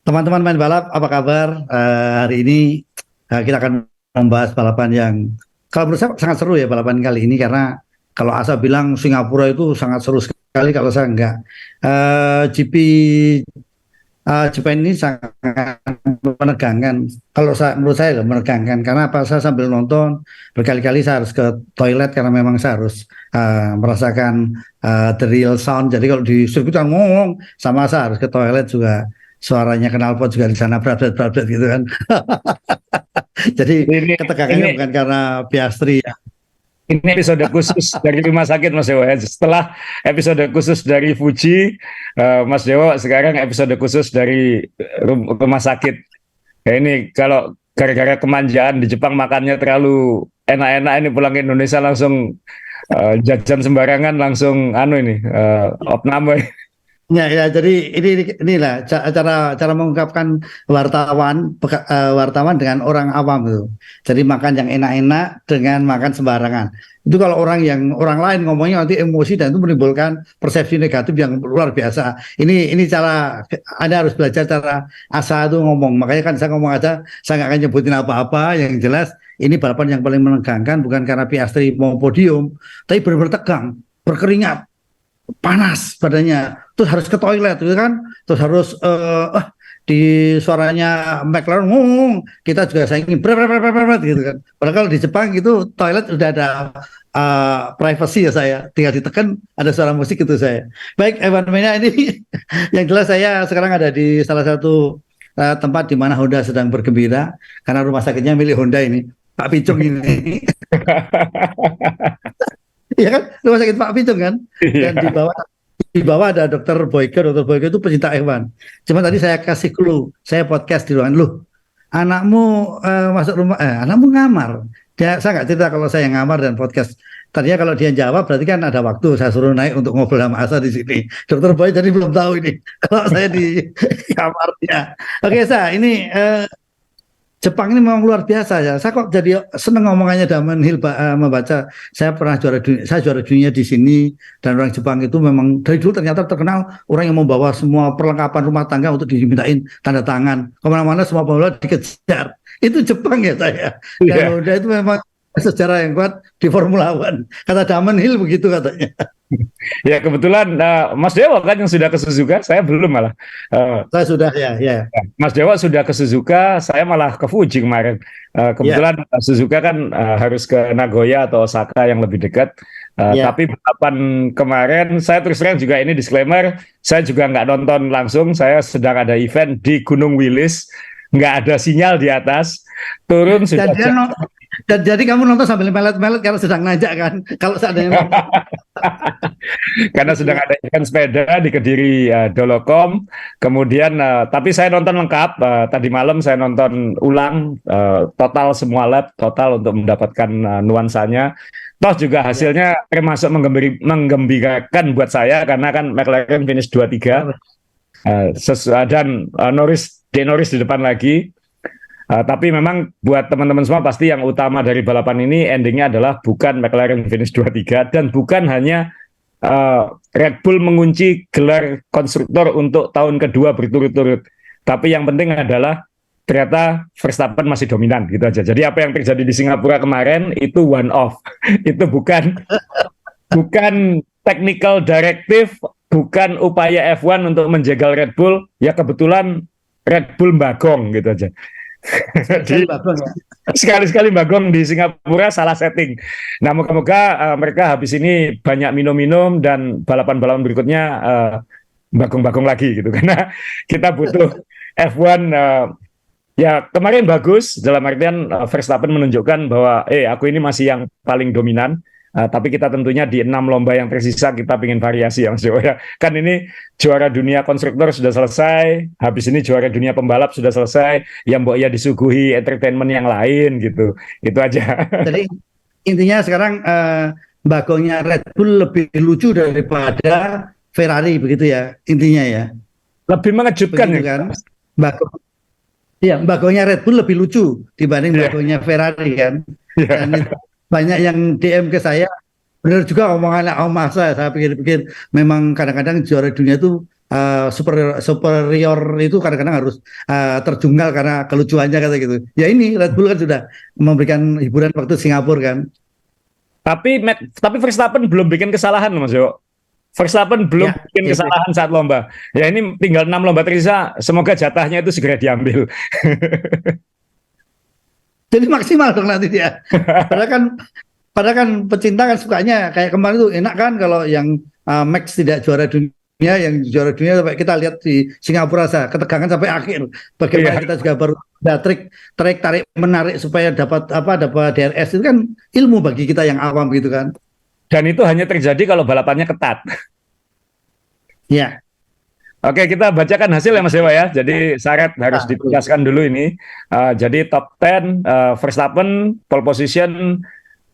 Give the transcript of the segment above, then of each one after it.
Teman-teman main balap, apa kabar? Hari ini kita akan membahas balapan yang kalau menurut saya sangat seru ya balapan kali ini karena kalau Asa bilang Singapura itu sangat seru sekali, kalau saya enggak. GP Jepang ini sangat menegangkan. Kalau menurut saya loh, menegangkan karena apa? Saya sambil nonton berkali-kali saya harus ke toilet karena memang saya harus merasakan the real sound. Jadi kalau di sirkuit kan ngomong sama saya harus ke toilet juga suaranya knalpot juga di sana berat gitu kan. Jadi Ini ketegangannya ini bukan karena Piastri ya. ini episode khusus dari Rumah Sakit Mas Dewo. Setelah episode khusus dari Fuji, Mas Dewo sekarang episode khusus dari Rumah Sakit. Ya, ini kalau gara-gara kemanjaan di Jepang makannya terlalu enak-enak, ini pulang ke Indonesia langsung jajan sembarangan, langsung ini opname. Ya, jadi inilah cara cara mengungkapkan wartawan dengan orang awam itu. Jadi makan yang enak-enak dengan makan sembarangan. Itu kalau orang lain ngomongnya nanti emosi dan itu menimbulkan persepsi negatif yang luar biasa. Ini cara Anda harus belajar cara Asa itu ngomong. Makanya kan saya ngomong aja, saya nggak akan nyebutin apa-apa. Yang jelas ini balapan yang paling menegangkan bukan karena Piastri mau podium, tapi benar-benar tegang, berkeringat, panas badannya, terus harus ke toilet gitu kan, terus harus di suaranya McLaren ngomong, kita juga saingin gitu kan. Padahal kalau di Jepang itu toilet udah ada privacy ya, saya tinggal ditekan ada suara musik itu saya. Baik, Evan Mena ini yang jelas saya sekarang ada di salah satu tempat di mana Honda sedang bergembira karena rumah sakitnya milik Honda ini, Pak Picung ini. Iya kan, rumah sakit Pak Pitung kan, dan Iya. di bawah ada dokter Boyke itu pecinta hewan. Cuma tadi saya kasih clue, saya podcast di ruangan, loh anakmu masuk rumah, anakmu ngamar. Saya nggak cerita kalau saya yang ngamar dan podcast. Tadinya kalau dia jawab berarti kan ada waktu, saya suruh naik untuk ngobrol sama Asa di sini. Dokter Boy jadi belum tahu ini kalau saya di kamarnya. Oke, saya ini Jepang ini memang luar biasa ya. Saya kok jadi seneng ngomongannya Damon Hill membaca. Saya juara dunia di sini, dan orang Jepang itu memang dari dulu ternyata terkenal orang yang membawa semua perlengkapan rumah tangga untuk dimintain tanda tangan. Kemana-mana semua pembalap dikejar. Itu Jepang ya saya. Dan Iya. udah itu memang sejarah yang kuat di Formula One. Kata Damon Hill begitu katanya. Ya kebetulan Mas Dewo kan yang sudah ke Suzuka, saya belum malah. Eh, Saya sudah ya. Mas Dewo sudah ke Suzuka, saya malah ke Fuji kemarin. Ya, Kebetulan Suzuka kan harus ke Nagoya atau Osaka yang lebih dekat. ya. Tapi balapan kemarin, saya terus terang juga ini disclaimer, saya juga nggak nonton langsung. Saya sedang ada event di Gunung Wilis, nggak ada sinyal di atas. Turun Dan sudah dia dan jadi kamu nonton sambil melet-melet karena sedang najak kan. Kalau seandainya karena sedang ada event sepeda di Kediri Dolocom. Kemudian tapi saya nonton lengkap. Tadi malam saya nonton ulang total semua lap total untuk mendapatkan nuansanya. Toh juga ya, hasilnya termasuk menggembirakan buat saya karena kan McLaren finish 23 dan Norris di depan lagi. Tapi memang buat teman-teman semua pasti yang utama dari balapan ini endingnya adalah bukan McLaren finish 23 dan bukan hanya Red Bull mengunci gelar konstruktor untuk tahun kedua berturut-turut. Tapi yang penting adalah ternyata Verstappen masih dominan gitu aja. Jadi apa yang terjadi di Singapura kemarin itu one off. Itu bukan technical directive, bukan upaya F1 untuk menjegal Red Bull. Ya kebetulan Red Bull bagong gitu aja. sekali-sekali Jadi babon ya. sekali-sekali bagong di Singapura salah setting. Nah, moga-moga mereka habis ini banyak minum-minum dan balapan-balapan berikutnya bagong-bagong lagi gitu karena kita butuh F1 ya kemarin bagus dalam artian Verstappen menunjukkan bahwa aku ini masih yang paling dominan. Tapi kita tentunya di 6 lomba yang tersisa kita ingin variasi yang ya. Kan ini juara dunia konstruktor sudah selesai, habis ini juara dunia pembalap sudah selesai, yang mbok ya disuguhi entertainment yang lain gitu. Itu aja. Jadi intinya sekarang bagongnya Red Bull lebih lucu daripada Ferrari begitu ya intinya ya. Lebih mengejutkan Begitu ya. kan. Bagong Iya, bagongnya Red Bull lebih lucu dibanding Ya, bagongnya Ferrari kan. Dan ya. itu banyak yang DM ke saya, benar juga omongan Om Masa, saya pikir-pikir memang kadang-kadang juara dunia itu superior superior itu kadang-kadang harus terjungkal karena kelucuannya kata gitu. Ya ini Red Bull kan sudah memberikan hiburan waktu Singapura kan. Tapi Verstappen belum bikin kesalahan loh Mas Yo. Verstappen belum Ya, bikin itu. kesalahan saat lomba. Ya ini tinggal 6 lomba tersisa, semoga jatahnya itu segera diambil. Jadi maksimal dong nanti dia. Padahal kan Padahal kan pecinta kan sukanya kayak kemarin tuh enak kan kalau yang Max tidak juara dunia, yang juara dunia sampai kita lihat di Singapura saya ketegangan sampai akhir. Bagaimana Iya. kita juga baru ada trik tarik menarik supaya dapat DRS itu kan ilmu bagi kita yang awam gitu kan. Dan itu hanya terjadi kalau balapannya ketat. Ya. Oke, kita bacakan hasil ya Mas Dewa ya. Jadi syarat harus Betul. ditegaskan dulu ini. Jadi top 10 Verstappen pole position,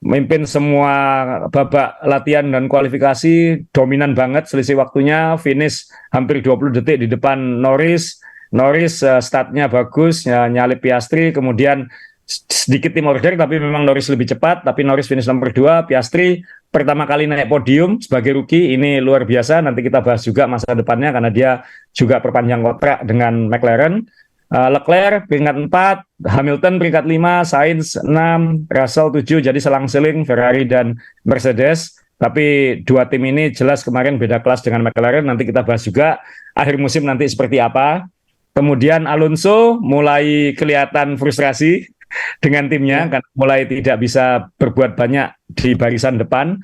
memimpin semua babak latihan dan kualifikasi, dominan banget selisih waktunya, finish hampir 20 detik di depan Norris. Norris startnya bagus, nyalip Piastri, kemudian sedikit tim order tapi memang Norris lebih cepat, tapi Norris finish nomor 2, Piastri pertama kali naik podium sebagai rookie, ini luar biasa, nanti kita bahas juga masa depannya karena dia juga perpanjang kontrak dengan McLaren. Leclerc peringkat 4, Hamilton peringkat 5, Sainz 6, Russell 7, jadi selang-seling Ferrari dan Mercedes. Tapi dua tim ini jelas kemarin beda kelas dengan McLaren, nanti kita bahas juga akhir musim nanti seperti apa. Kemudian Alonso mulai kelihatan frustrasi dengan timnya, Ya. kan mulai tidak bisa berbuat banyak di barisan depan.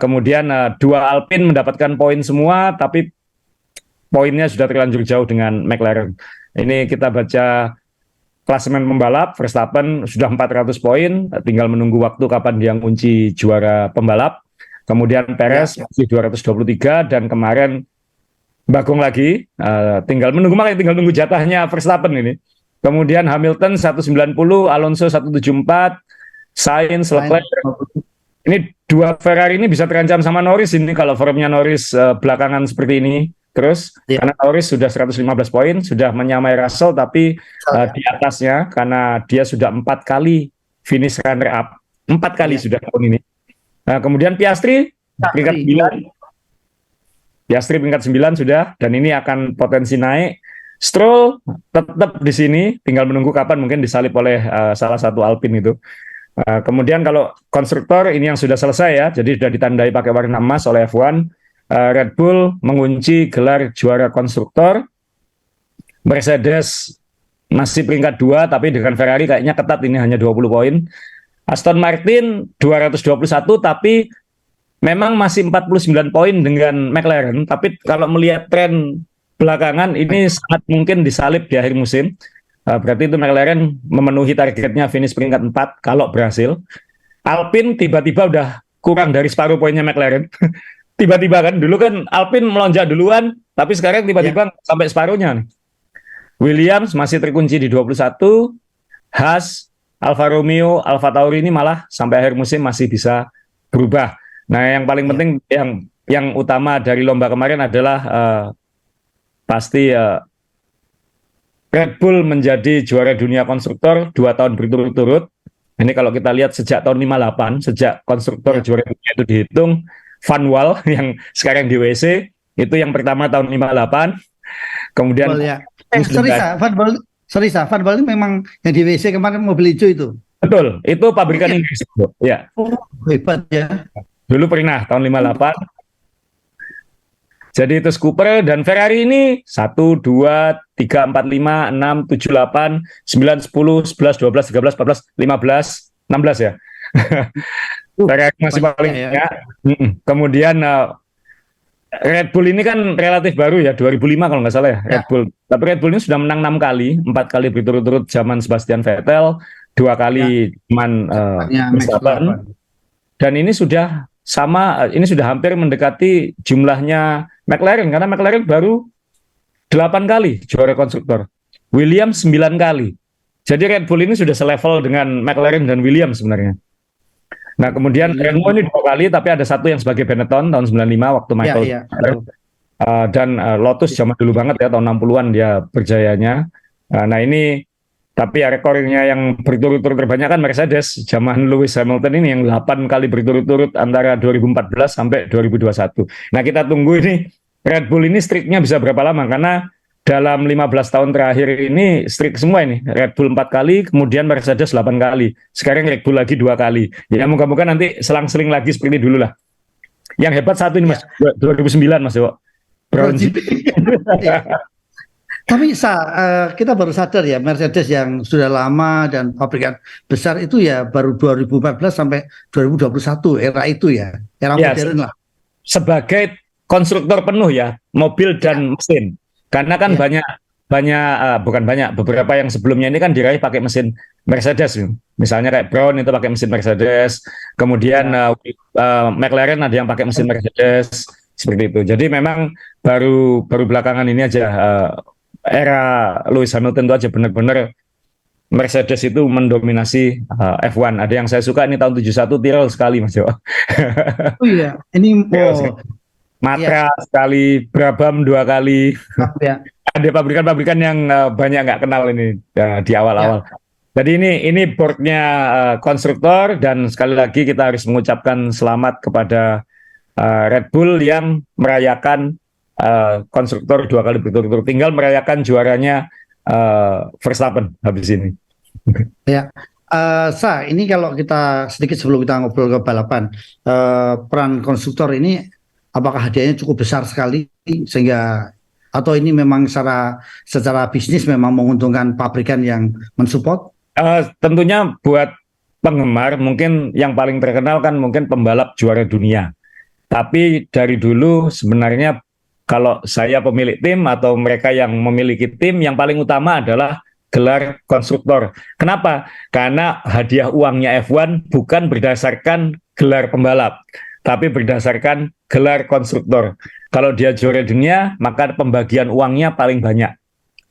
Kemudian dua Alpine mendapatkan poin semua, tapi poinnya sudah terlanjur jauh dengan McLaren. Ini kita baca klasemen pembalap, Verstappen sudah 400 poin, tinggal menunggu waktu kapan dia ngunci juara pembalap. Kemudian Perez Ya. masih 223 dan kemarin Bagong lagi, tinggal nunggu jatahnya Verstappen ini. Kemudian Hamilton 190, Alonso 174, Sainz, Sainz. Leclerc. Ini dua Ferrari ini bisa terancam sama Norris ini kalau formnya Norris belakangan seperti ini. Terus Ya. karena Norris sudah 115 poin, sudah menyamai Russell tapi di atasnya karena dia sudah 4 kali finish runner up. 4 kali Ya. sudah tahun ini. Kemudian Piastri peringkat 9. Piastri peringkat 9 sudah, dan ini akan potensi naik. Stroll tetap di sini, tinggal menunggu kapan mungkin disalip oleh salah satu Alpine itu. Kemudian kalau konstruktor ini yang sudah selesai ya, jadi sudah ditandai pakai warna emas oleh F1. Red Bull mengunci gelar juara konstruktor. Mercedes masih peringkat 2, tapi dengan Ferrari kayaknya ketat, ini hanya 20 poin. Aston Martin 221, tapi memang masih 49 poin dengan McLaren, tapi kalau melihat tren belakangan ini sangat mungkin disalip di akhir musim. Berarti itu McLaren memenuhi targetnya finish peringkat 4 kalau berhasil. Alpine tiba-tiba udah kurang dari separuh poinnya McLaren. Tiba-tiba kan, dulu kan Alpine melonjak duluan, tapi sekarang tiba-tiba sampai separuhnya nih. Williams masih terkunci di 21, Haas, Alfa Romeo, Alfa Tauri ini malah sampai akhir musim masih bisa berubah. Nah, yang paling penting yang utama dari lomba kemarin adalah pasti Red Bull menjadi juara dunia konstruktor 2 tahun berturut-turut. Ini kalau kita lihat sejak tahun 58, sejak konstruktor juara dunia itu dihitung, Van Wal yang sekarang di WC itu yang pertama tahun 58. Kemudian Van Bal ini memang yang di WC kemarin mobil hijau itu. Betul, itu pabrikan Inggris. Ya. Oh, hebat ya. Dulu pernah tahun 58. Jadi itu Cooper dan Ferrari ini 1, 2, 3, 4, 5, 6, 7, 8, 9, 10, 11, 12, 13, 14, 15, 16 ya. Ferrari masih paling banyak. Kemudian Red Bull ini kan relatif baru ya, 2005 kalau nggak salah ya, Red Bull. Tapi Red Bull ini sudah menang 6 kali, 4 kali berturut-turut zaman Sebastian Vettel, 2 kali zaman Verstappen. Dan ini sudah sama, ini sudah hampir mendekati jumlahnya McLaren, karena McLaren baru 8 kali juara konstruktor. Williams 9 kali. Jadi Red Bull ini sudah selevel dengan McLaren dan Williams sebenarnya. Nah kemudian Renault ini 2 kali, tapi ada satu yang sebagai Benetton tahun 95 waktu Michael. Dan Lotus zaman dulu banget ya, tahun 60-an dia berjayanya. Nah ini, tapi ya rekornya yang berturut-turut terbanyak kan Mercedes, zaman Lewis Hamilton ini yang 8 kali berturut-turut antara 2014 sampai 2021. Nah kita tunggu ini Red Bull ini streaknya bisa berapa lama? Karena dalam 15 tahun terakhir ini streak semua ini. Red Bull 4 kali, kemudian Mercedes 8 kali. Sekarang Red Bull lagi 2 kali. Ya moga-moga nanti selang-seling lagi seperti dulu lah. Yang hebat satu ini Mas, 2009 Mas Dewo. Brown GP. Tapi kita baru sadar ya Mercedes yang sudah lama dan pabrikan besar itu ya baru 2014 sampai 2021 era itu ya, era modern lah. Sebagai konstruktor penuh ya, mobil dan mesin. Karena kan beberapa yang sebelumnya ini kan diraih pakai mesin Mercedes. Misalnya kayak Brown itu pakai mesin Mercedes, kemudian McLaren ada yang pakai mesin Mercedes, seperti itu. Jadi memang baru belakangan ini aja era Lewis Hamilton itu aja benar-benar Mercedes itu mendominasi F1. Ada yang saya suka ini tahun 71 Tyrrell sekali Mas Dewa. Oh iya, ini Matra sekali, Brabham 2 kali. Ya. Ada pabrikan-pabrikan yang banyak nggak kenal ini di awal-awal. Jadi ini boardnya konstruktor, dan sekali lagi kita harus mengucapkan selamat kepada Red Bull yang merayakan konstruktor 2 kali berturut-turut. Tinggal merayakan juaranya Verstappen habis ini. Ya, ini kalau kita sedikit sebelum kita ngobrol ke balapan, peran konstruktor ini apakah hadiahnya cukup besar sekali sehingga, atau ini memang secara bisnis memang menguntungkan pabrikan yang mensupport? Tentunya buat penggemar mungkin yang paling terkenal kan mungkin pembalap juara dunia. Tapi dari dulu sebenarnya kalau saya pemilik tim atau mereka yang memiliki tim, yang paling utama adalah gelar konstruktor. Kenapa? Karena hadiah uangnya F1 bukan berdasarkan gelar pembalap, tapi berdasarkan gelar konstruktor. Kalau dia juara dunia, maka pembagian uangnya paling banyak.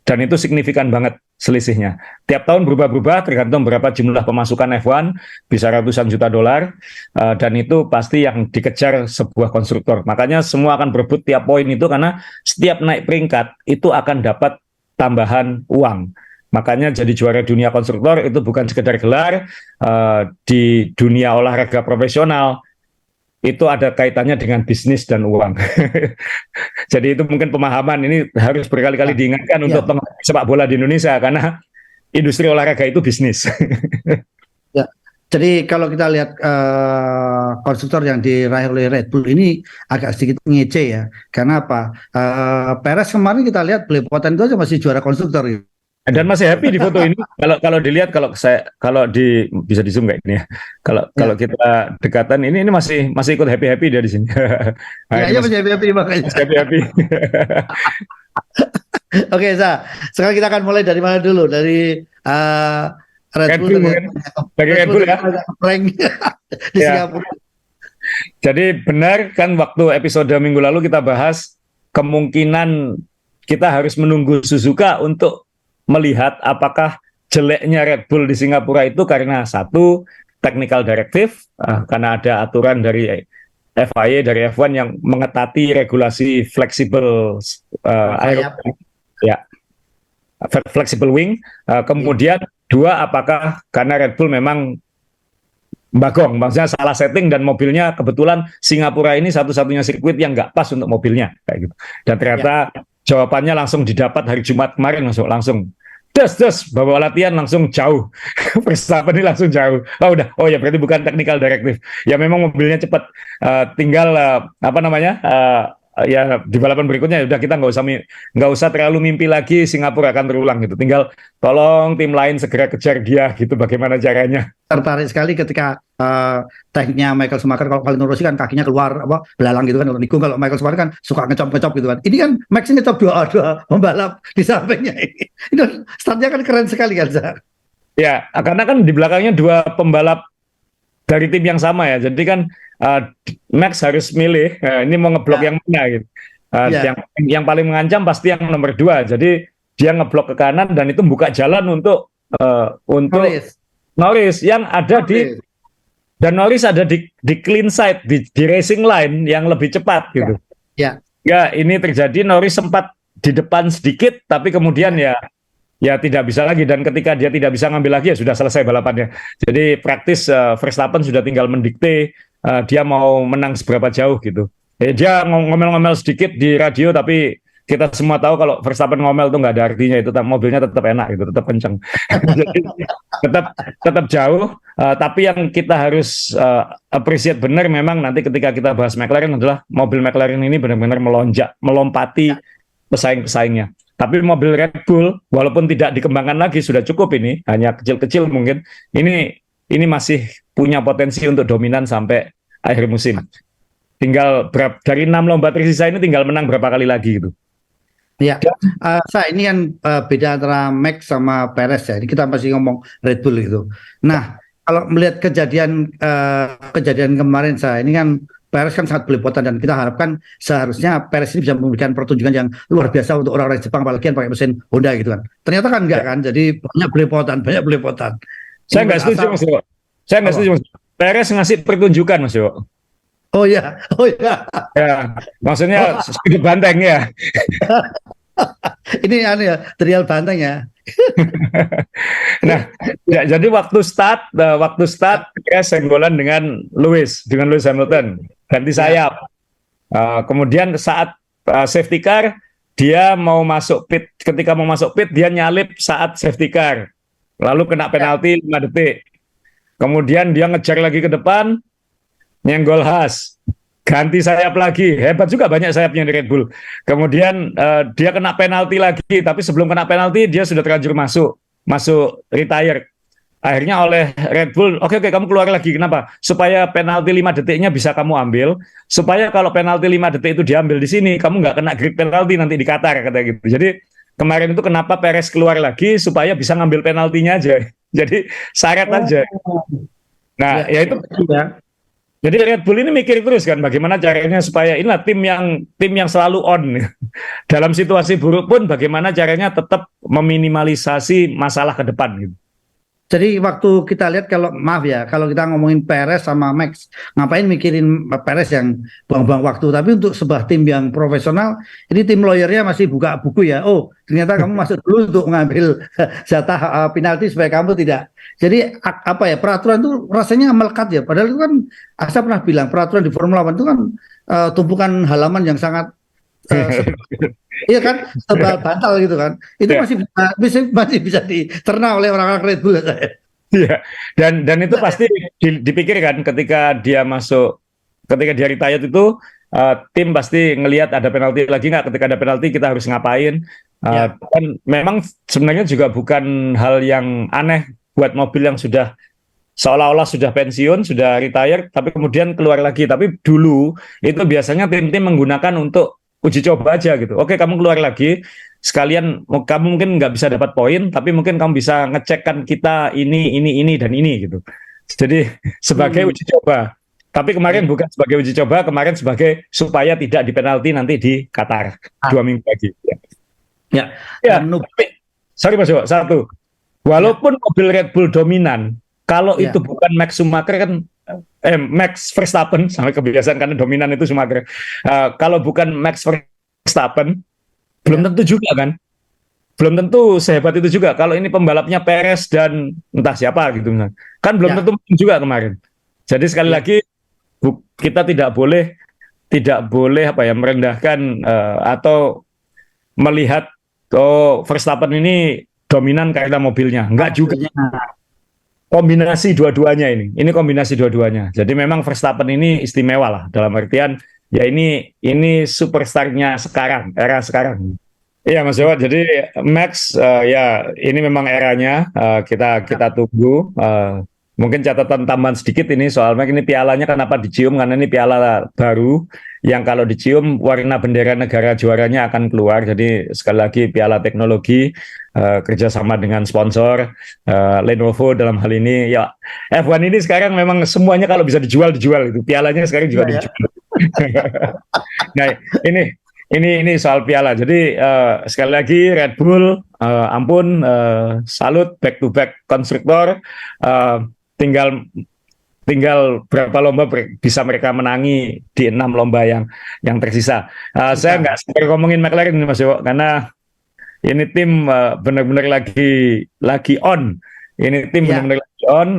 Dan itu signifikan banget selisihnya. Tiap tahun berubah-ubah tergantung berapa jumlah pemasukan F1, bisa ratusan juta dolar, dan itu pasti yang dikejar sebuah konstruktor. Makanya semua akan berebut tiap poin itu, karena setiap naik peringkat itu akan dapat tambahan uang. Makanya jadi juara dunia konstruktor itu bukan sekedar gelar. Di dunia olahraga profesional itu ada kaitannya dengan bisnis dan uang. Jadi itu mungkin pemahaman ini harus berkali-kali diingatkan untuk sepak bola di Indonesia, karena industri olahraga itu bisnis. Ya, jadi kalau kita lihat konstruktor yang diraih oleh Red Bull ini agak sedikit ngece ya. Karena apa? Perez kemarin kita lihat belepotan itu aja masih juara konstruktor gitu. Dan masih happy di foto ini. Kalau dilihat, bisa di zoom kayak ini ya. Kalau kita dekatan ini masih ikut happy dia di sini. Iya, masih happy makanya. Happy. Oke, sekarang kita akan mulai dari mana dulu? Dari Red Bull mungkin. Dari Red Bull ya. Di Singapura. Jadi benar kan, waktu episode minggu lalu kita bahas kemungkinan kita harus menunggu Suzuka untuk melihat apakah jeleknya Red Bull di Singapura itu karena satu, technical directive, karena ada aturan dari FIA, dari F1 yang mengetati regulasi flexible flexible wing. Kemudian dua, apakah karena Red Bull memang bagong, maksudnya salah setting dan mobilnya kebetulan Singapura ini satu-satunya sirkuit yang nggak pas untuk mobilnya kayak gitu. Dan ternyata jawabannya langsung didapat hari Jumat kemarin, langsung bawa latihan langsung jauh. Verstappen ini langsung jauh. Oh ya, berarti bukan technical directive. Ya memang mobilnya cepat. Tinggal ya di balapan berikutnya udah kita nggak usah terlalu mimpi lagi Singapura akan terulang gitu. Tinggal tolong tim lain segera kejar dia gitu, bagaimana caranya. Tertarik sekali ketika tekniknya Michael Schumacher. Kalau Valentino Rossi kan kakinya keluar belalang gitu kan, nikung. Kalau Michael Schumacher kan suka ngecop gitu kan. Ini kan Max ngecop dua pembalap di sampingnya ini. Itu startnya kan keren sekali kan, Zah? Ya, karena kan di belakangnya dua pembalap dari tim yang sama ya. Jadi kan Max harus milih ini mau ngeblok yang mana gitu. Yang paling mengancam pasti yang nomor 2. Jadi dia ngeblok ke kanan dan itu membuka jalan untuk Norris yang ada dan Norris ada di clean side, di racing line yang lebih cepat gitu. Ya, ini terjadi Norris sempat di depan sedikit, tapi kemudian ya tidak bisa lagi, dan ketika dia tidak bisa ngambil lagi ya sudah selesai balapannya. Jadi praktis Verstappen sudah tinggal mendikte dia mau menang seberapa jauh gitu. Dia ngomel-ngomel sedikit di radio, tapi kita semua tahu kalau Verstappen ngomel itu nggak ada artinya, itu mobilnya tetap enak gitu, tetap kenceng. Jadi tetap tetap jauh. Tapi yang kita harus appreciate benar memang nanti ketika kita bahas McLaren adalah mobil McLaren ini benar-benar melompati pesaing-pesaingnya. Tapi mobil Red Bull walaupun tidak dikembangkan lagi sudah cukup, ini hanya kecil-kecil mungkin. Ini masih punya potensi untuk dominan sampai akhir musim. Tinggal dari 6 lomba tersisa ini tinggal menang berapa kali lagi gitu. Ya, ini kan beda antara Max sama Perez ya. Ini kita masih ngomong Red Bull gitu. Nah, kalau melihat kejadian kemarin ini kan Perez kan sangat belepotan, dan kita harapkan seharusnya Perez ini bisa memberikan pertunjukan yang luar biasa untuk orang-orang Jepang, apalagi yang pakai mesin Honda gitu kan. Ternyata kan enggak kan, jadi banyak belepotan. Saya nggak setuju Mas Yo. Saya nggak setuju Mas. Perez ngasih pertunjukan Mas Yo. Oh ya. Ya, maksudnya sedikit banteng ya. Ini ya, trial banteng ya. Nah, ya, jadi waktu start Perez senggolan dengan Lewis Hamilton, ganti sayap. Kemudian saat safety car dia mau masuk pit, ketika mau masuk pit dia nyalip saat safety car, lalu kena penalti 5 detik. Kemudian dia ngejar lagi ke depan, nyenggol Haas, ganti sayap lagi, hebat juga banyak sayapnya di Red Bull. Kemudian dia kena penalti lagi, tapi sebelum kena penalti dia sudah terlanjur masuk retire. Akhirnya oleh Red Bull, oke, kamu keluar lagi. Kenapa? Supaya penalti 5 detiknya bisa kamu ambil, supaya kalau penalti 5 detik itu diambil di sini, kamu nggak kena grid penalti nanti di Qatar, kata gitu. Jadi kemarin itu kenapa Perez keluar lagi, supaya bisa ngambil penaltinya aja. Jadi syarat aja. Nah, ya itu. Jadi Red Bull ini mikir terus kan bagaimana caranya supaya inilah tim yang selalu on. Dalam situasi buruk pun bagaimana caranya tetap meminimalisasi masalah ke depan gitu. Jadi waktu kita lihat, kalau kita ngomongin Perez sama Max, ngapain mikirin Perez yang buang-buang waktu. Tapi untuk sebuah tim yang profesional, ini tim lawyernya masih buka buku ya. Oh, ternyata kamu masuk dulu untuk mengambil jatah penalti supaya kamu tidak. Jadi peraturan itu rasanya melekat ya. Padahal itu kan, Asa pernah bilang peraturan di Formula One itu kan tumpukan halaman yang sangat iya kan, tebal bantal gitu kan. Itu masih bisa dicerna oleh orang-orang Red Bull saya. Iya. Dan itu pasti dipikirkan ketika dia retired itu, tim pasti ngelihat ada penalti lagi nggak, ketika ada penalti kita harus ngapain. Dan memang sebenarnya juga bukan hal yang aneh buat mobil yang sudah seolah-olah sudah pensiun, sudah retire, tapi kemudian keluar lagi. Tapi dulu itu biasanya tim-tim menggunakan untuk uji coba aja gitu. Oke, kamu keluar lagi, sekalian kamu mungkin nggak bisa dapat poin, tapi mungkin kamu bisa ngecekkan kita ini dan ini gitu. Jadi sebagai uji coba. Tapi kemarin bukan sebagai uji coba, kemarin sebagai supaya tidak dipenalti nanti di Qatar 2 minggu lagi. Ya. Sorry Mas Jo, satu. Walaupun mobil Red Bull dominan, kalau itu bukan Max Schumacher kan, Max Verstappen, sampai kebiasaan karena dominan itu Schumacher. Kalau bukan Max Verstappen, belum tentu juga kan. Belum tentu sehebat itu juga. Kalau ini pembalapnya Perez dan entah siapa gitu. Kan belum tentu juga kemarin. Jadi sekali lagi, kita tidak boleh merendahkan atau melihat Verstappen ini dominan karena mobilnya. Enggak juga. Kombinasi dua-duanya ini. Ini kombinasi dua-duanya. Jadi memang Verstappen ini istimewa lah, dalam artian ya ini superstarnya sekarang, era sekarang. Iya Mas Jawa. Jadi Max ya ini memang eranya, kita tunggu. Mungkin catatan tambahan sedikit ini soal Max, ini pialanya kenapa dicium, karena ini piala baru yang kalau dicium warna bendera negara juaranya akan keluar. Jadi sekali lagi piala teknologi, kerjasama dengan sponsor Lenovo dalam hal ini. Ya F1 ini sekarang memang semuanya kalau bisa dijual itu, pialanya sekarang juga dijual. Nah ini soal piala. Jadi sekali lagi Red Bull, salut, back to back konstruktor. Tinggal berapa lomba bisa mereka menangi di 6 lomba yang tersisa. Saya nggak sampai ngomongin McLaren ini Mas Dewo, karena ini tim benar-benar lagi on. Ini tim benar-benar lagi on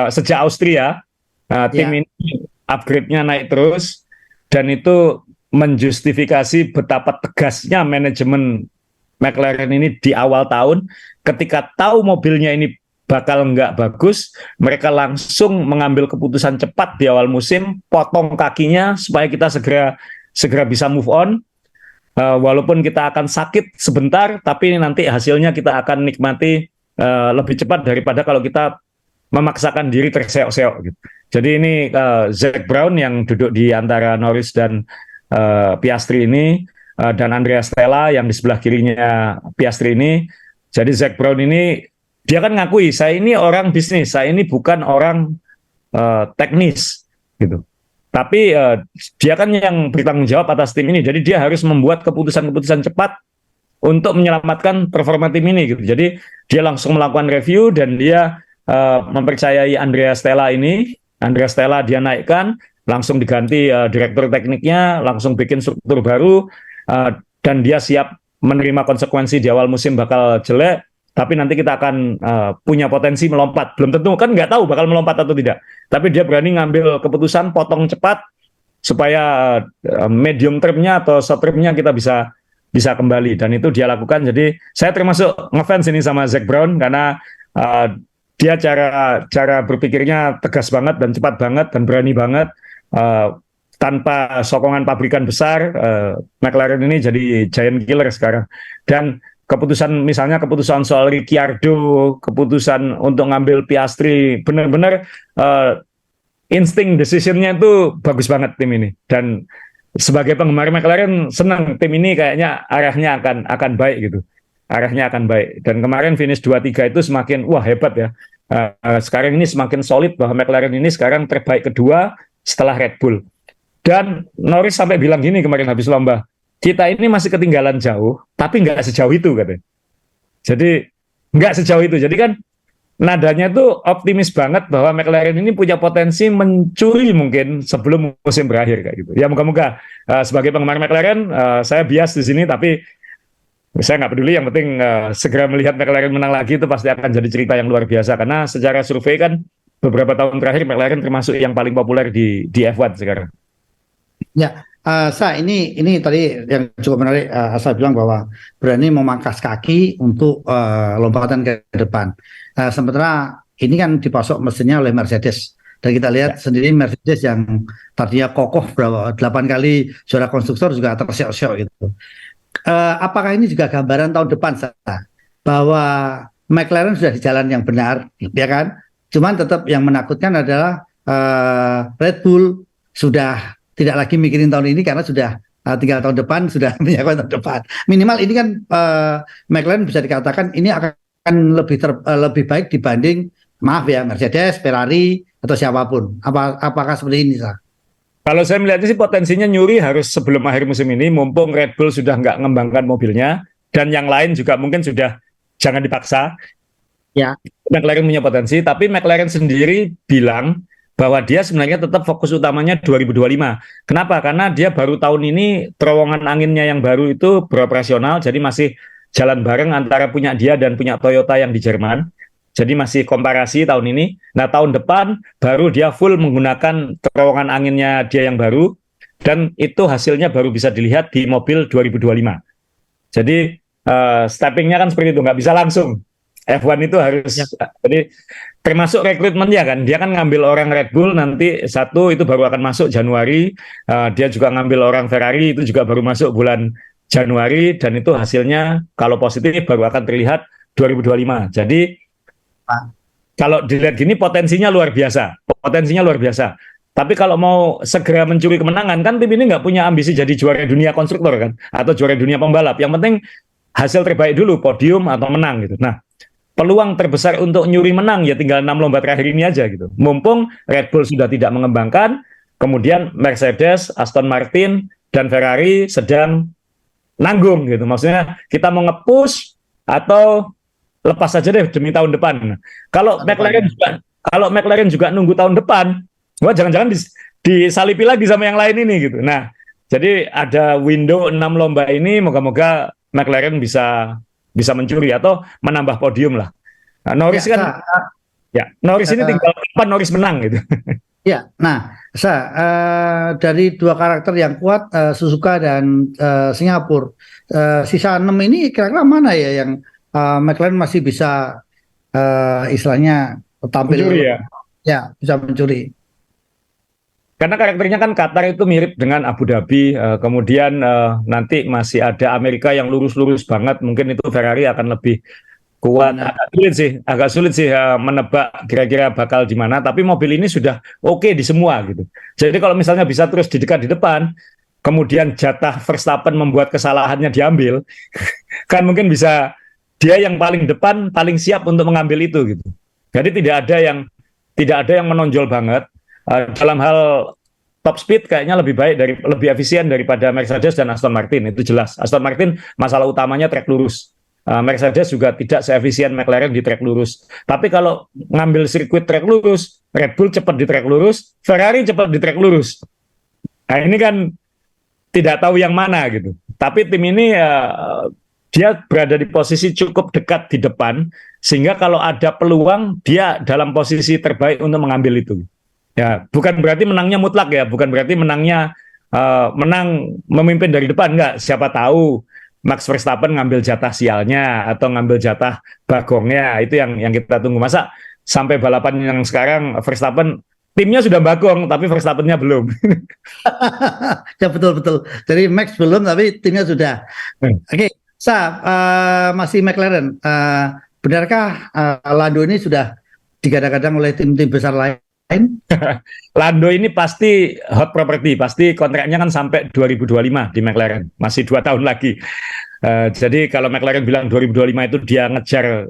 sejak Austria. Tim ini upgrade-nya naik terus. dan itu menjustifikasi betapa tegasnya manajemen McLaren ini di awal tahun. Ketika tahu mobilnya ini bakal nggak bagus, mereka langsung mengambil keputusan cepat di awal musim, potong kakinya supaya kita segera bisa move on. Walaupun kita akan sakit sebentar, tapi nanti hasilnya kita akan nikmati lebih cepat daripada kalau kita memaksakan diri terseok-seok gitu. Jadi ini Zac Brown yang duduk di antara Norris dan Piastri ini, dan Andrea Stella yang di sebelah kirinya Piastri ini. Jadi Zac Brown ini dia kan ngakui, saya ini orang bisnis, saya ini bukan orang teknis gitu. Tapi dia kan yang bertanggung jawab atas tim ini, jadi dia harus membuat keputusan-keputusan cepat untuk menyelamatkan performa tim ini gitu. Jadi dia langsung melakukan review dan dia mempercayai Andrea Stella ini. Andrea Stella dia naikkan, langsung diganti direktur tekniknya, langsung bikin struktur baru, dan dia siap menerima konsekuensi di awal musim bakal jelek, tapi nanti kita akan punya potensi melompat. Belum tentu, kan nggak tahu bakal melompat atau tidak. Tapi dia berani ngambil keputusan potong cepat supaya medium termnya atau short termnya kita bisa kembali. Dan itu dia lakukan. Jadi saya termasuk ngefans ini sama Zac Brown karena dia cara berpikirnya tegas banget dan cepat banget dan berani banget. Tanpa sokongan pabrikan besar, McLaren ini jadi giant killer sekarang. Dan misalnya keputusan soal Ricciardo, keputusan untuk ngambil Piastri, benar-benar insting decision-nya itu bagus banget tim ini. Dan sebagai penggemar McLaren senang tim ini kayaknya arahnya akan baik gitu. Arahnya akan baik. Dan kemarin finish 2-3 itu semakin wah hebat ya. Sekarang ini semakin solid bahwa McLaren ini sekarang terbaik kedua setelah Red Bull. Dan Norris sampai bilang gini kemarin habis lomba, kita ini masih ketinggalan jauh, tapi nggak sejauh itu katanya. Jadi nggak sejauh itu. Jadi kan nadanya tuh optimis banget bahwa McLaren ini punya potensi mencuri mungkin sebelum musim berakhir kayak gitu. Ya moga-moga sebagai penggemar McLaren saya bias di sini, tapi saya nggak peduli. Yang penting segera melihat McLaren menang lagi itu pasti akan jadi cerita yang luar biasa. Karena secara survei kan beberapa tahun terakhir McLaren termasuk yang paling populer di F1 sekarang. Ya, ini tadi yang cukup menarik. Saya bilang bahwa berani memangkas kaki untuk lompatan ke depan. Sementara ini kan dipasok mesinnya oleh Mercedes. Dan kita lihat sendiri Mercedes yang tadinya kokoh berapa 8 kali juara konstruktor juga terseok-seok gitu. Apakah ini juga gambaran tahun depan bahwa McLaren sudah di jalan yang benar, ya kan? Cuman tetap yang menakutkan adalah Red Bull sudah tidak lagi mikirin tahun ini karena sudah tinggal tahun depan, sudah menyiapkan tahun depan. Minimal ini kan McLaren bisa dikatakan ini akan lebih baik dibanding Mercedes, Ferrari atau siapapun. Apakah seperti ini, Sa? Kalau saya melihatnya sih potensinya nyuri harus sebelum akhir musim ini, mumpung Red Bull sudah nggak mengembangkan mobilnya dan yang lain juga mungkin sudah jangan dipaksa. Ya. McLaren punya potensi, tapi McLaren sendiri bilang bahwa dia sebenarnya tetap fokus utamanya 2025. Kenapa? Karena dia baru tahun ini terowongan anginnya yang baru itu beroperasional, jadi masih jalan bareng antara punya dia dan punya Toyota yang di Jerman. Jadi masih komparasi tahun ini. Nah tahun depan baru dia full menggunakan terowongan anginnya dia yang baru, dan itu hasilnya baru bisa dilihat di mobil 2025. Jadi steppingnya kan seperti itu, nggak bisa langsung. F1 itu harus, jadi termasuk rekrutmennya kan, dia kan ngambil orang Red Bull nanti satu itu baru akan masuk Januari, dia juga ngambil orang Ferrari itu juga baru masuk bulan Januari, dan itu hasilnya kalau positif baru akan terlihat 2025. Jadi kalau dilihat gini potensinya luar biasa, Tapi kalau mau segera mencuri kemenangan kan tim ini nggak punya ambisi jadi juara dunia konstruktor kan, atau juara dunia pembalap. Yang penting hasil terbaik dulu, podium atau menang gitu. Nah peluang terbesar untuk nyuri menang ya tinggal 6 lomba terakhir ini aja gitu. Mumpung Red Bull sudah tidak mengembangkan, kemudian Mercedes, Aston Martin, dan Ferrari sedang nanggung gitu. Maksudnya kita mau nge-push atau lepas saja deh demi tahun depan. Kalau McLaren juga nunggu tahun depan, wah jangan-jangan disalipi lagi sama yang lain ini gitu. Nah, jadi ada window 6 lomba ini, moga-moga McLaren bisa mencuri atau menambah podium lah. Nah, Norris Norris ini tinggal kapan Norris menang gitu. Ya, nah Dari dua karakter yang kuat, Suzuka dan Singapura, sisa 6 ini kira-kira mana ya yang McLaren masih bisa istilahnya Mencuri tampil ya. ya bisa mencuri. Karena karakternya kan Qatar itu mirip dengan Abu Dhabi, kemudian nanti masih ada Amerika yang lurus-lurus banget, mungkin itu Ferrari akan lebih kuat. Benar. Agak sulit sih menebak kira-kira bakal di mana. Tapi mobil ini sudah oke di semua gitu. Jadi kalau misalnya bisa terus di dekat di depan, kemudian jatah Verstappen membuat kesalahannya diambil, kan mungkin bisa dia yang paling depan, paling siap untuk mengambil itu gitu. Jadi tidak ada yang menonjol banget. Dalam hal top speed kayaknya lebih efisien daripada Mercedes dan Aston Martin, itu jelas. Aston Martin masalah utamanya trek lurus. Mercedes juga tidak seefisien McLaren di trek lurus. Tapi kalau ngambil sirkuit trek lurus, Red Bull cepat di trek lurus, Ferrari cepat di trek lurus. Nah ini kan tidak tahu yang mana gitu. Tapi tim ini dia berada di posisi cukup dekat di depan, sehingga kalau ada peluang dia dalam posisi terbaik untuk mengambil itu. Ya, bukan berarti menangnya mutlak ya, bukan berarti menangnya menang memimpin dari depan, enggak. Siapa tahu Max Verstappen ngambil jatah sialnya atau ngambil jatah bagongnya, itu yang kita tunggu. Masa sampai balapan yang sekarang Verstappen timnya sudah bagong tapi Verstappennya belum. Ya betul betul. Jadi Max belum tapi timnya sudah. Oke, masih McLaren. Benarkah Lando ini sudah digadang-gadang oleh tim-tim besar lain? Lando ini pasti hot property, pasti kontraknya kan sampai 2025 di McLaren, masih 2 tahun lagi. Jadi kalau McLaren bilang 2025 itu dia ngejar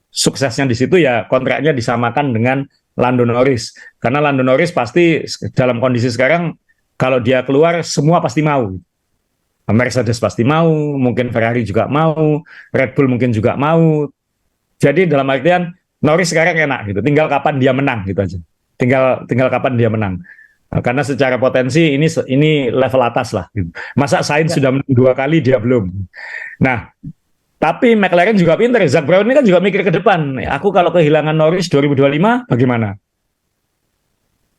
suksesnya di situ, ya kontraknya disamakan dengan Lando Norris. Karena Lando Norris pasti dalam kondisi sekarang kalau dia keluar semua pasti mau. Mercedes pasti mau, mungkin Ferrari juga mau, Red Bull mungkin juga mau. Jadi dalam artian Norris sekarang enak gitu, tinggal kapan dia menang gitu aja. Tinggal kapan dia menang. Karena secara potensi ini level atas lah. Gitu. Masa Sainz sudah menang 2 kali dia belum. Nah, tapi McLaren juga pinter. Zak Brown ini kan juga mikir ke depan. Aku kalau kehilangan Norris 2025 bagaimana?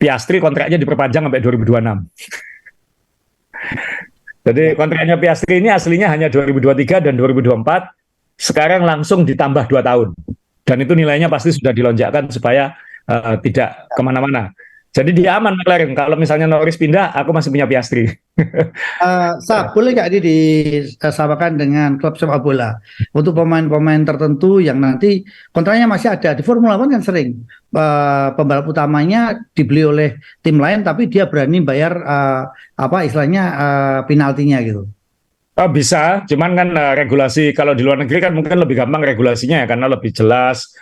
Piastri kontraknya diperpanjang sampai 2026. Jadi kontraknya Piastri ini aslinya hanya 2023 dan 2024. Sekarang langsung ditambah 2 tahun. Dan itu nilainya pasti sudah dilonjakkan supaya tidak kemana-mana. Jadi dia aman McLaren. Kalau misalnya Norris pindah, aku masih punya Piastri. Boleh nggak ini disamakan dengan klub sepak bola untuk pemain-pemain tertentu yang nanti kontraknya masih ada di Formula One kan sering pembalap utamanya dibeli oleh tim lain, tapi dia berani bayar istilahnya penaltinya gitu. Oh, bisa, cuman kan regulasi kalau di luar negeri kan mungkin lebih gampang regulasinya ya, karena lebih jelas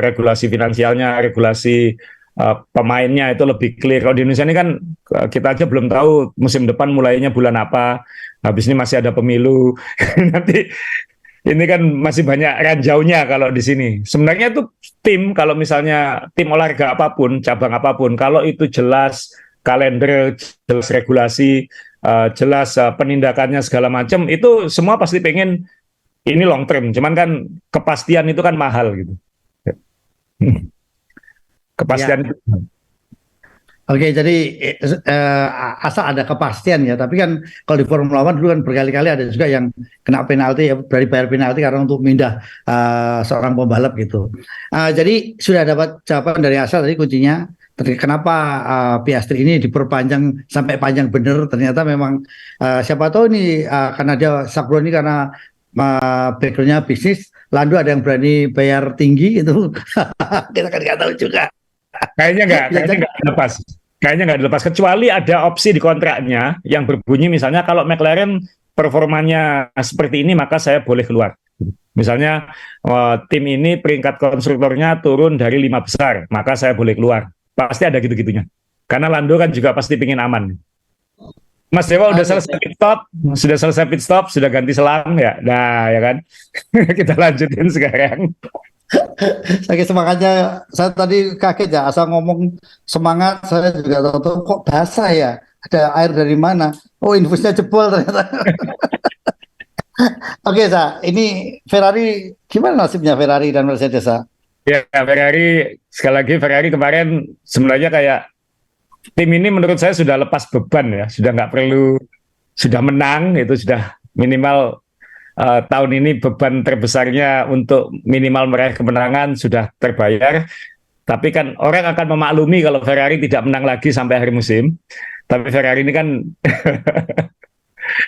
regulasi finansialnya, regulasi pemainnya itu lebih clear. Kalau di Indonesia ini kan kita aja belum tahu musim depan mulainya bulan apa, habis ini masih ada pemilu, nanti ini kan masih banyak ranjaunya kalau di sini. Sebenarnya itu tim, kalau misalnya tim olahraga apapun, cabang apapun, kalau itu jelas kalender, jelas regulasi, jelas penindakannya segala macam, itu semua pasti pengen ini long term. Cuman kan kepastian itu kan mahal gitu. Kepastian Ya. itu. Oke, jadi asal ada kepastian ya. Tapi kan kalau di Formula One dulu kan berkali-kali ada juga yang kena penalti ya, berani bayar penalti karena untuk mindah seorang pembalap gitu. Jadi sudah dapat jawaban dari asal tadi kuncinya. Kenapa Piastri ini diperpanjang sampai panjang bener? Ternyata memang siapa tahu ini karena dia Sabro ini karena backgroundnya bisnis, Lando ada yang berani bayar tinggi itu. Kita kan nggak tahu juga. Kayaknya nggak dilepas. Kayaknya nggak dilepas, kecuali ada opsi di kontraknya yang berbunyi misalnya kalau McLaren performanya seperti ini maka saya boleh keluar. Misalnya tim ini peringkat konstruktornya turun dari 5 besar, maka saya boleh keluar. Pasti ada gitu-gitunya. Karena Lando kan juga pasti pingin aman. Mas Dewa udah selesai pit stop, sudah ganti selang ya. Nah, ya kan. Kita lanjutin sekarang. Saking semangatnya, saya tadi kaget ya, asal ngomong semangat, saya juga tahu kok basah ya, ada air dari mana? Oh, infusnya jebol ternyata. Oke, ini Ferrari, gimana nasibnya Ferrari dan Mercedes, Ya, Ferrari, sekali lagi Ferrari kemarin sebenarnya kayak tim ini menurut saya sudah lepas beban ya, sudah nggak perlu, sudah menang, itu sudah minimal tahun ini beban terbesarnya untuk minimal meraih kemenangan sudah terbayar. Tapi kan orang akan memaklumi kalau Ferrari tidak menang lagi sampai akhir musim. Tapi Ferrari ini kan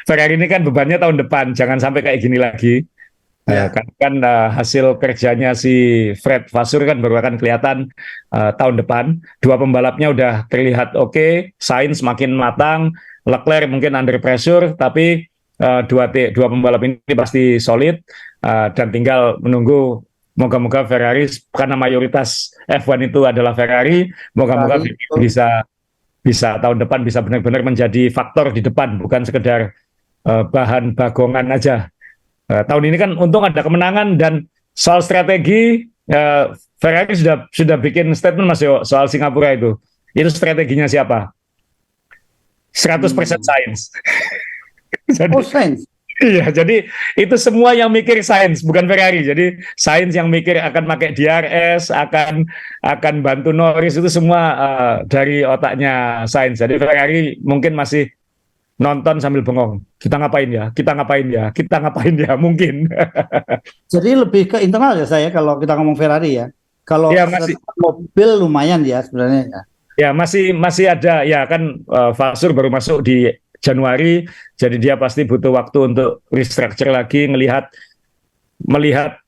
Ferrari ini kan bebannya tahun depan, jangan sampai kayak gini lagi. Ya. Hasil kerjanya si Fred Vasseur kan baru akan kelihatan tahun depan. Dua pembalapnya udah terlihat oke, Sainz makin matang, Leclerc mungkin under pressure, tapi dua pembalap ini pasti solid dan tinggal menunggu. Moga-moga Ferrari, karena mayoritas F1 itu adalah Ferrari, moga-moga bisa tahun depan bisa benar-benar menjadi faktor di depan, bukan sekedar bahan bagongan aja. Tahun ini kan untung ada kemenangan, dan soal strategi Ferrari sudah bikin statement Mas Yo soal Singapura itu. Itu strateginya siapa? 100% Sainz. Oh, Sainz. Iya, jadi itu semua yang mikir Sainz, bukan Ferrari. Jadi Sainz yang mikir akan pakai DRS, akan bantu Norris, itu semua dari otaknya Sainz. Jadi Ferrari mungkin masih nonton sambil bengong. Kita ngapain ya? Kita ngapain ya? Kita ngapain ya? Mungkin. Jadi lebih ke internal ya saya kalau kita ngomong Ferrari ya. Kalau Ya masih, mobil lumayan ya sebenarnya ya. ya masih ada ya kan, Vasseur baru masuk di Januari, jadi dia pasti butuh waktu untuk restructure lagi, melihat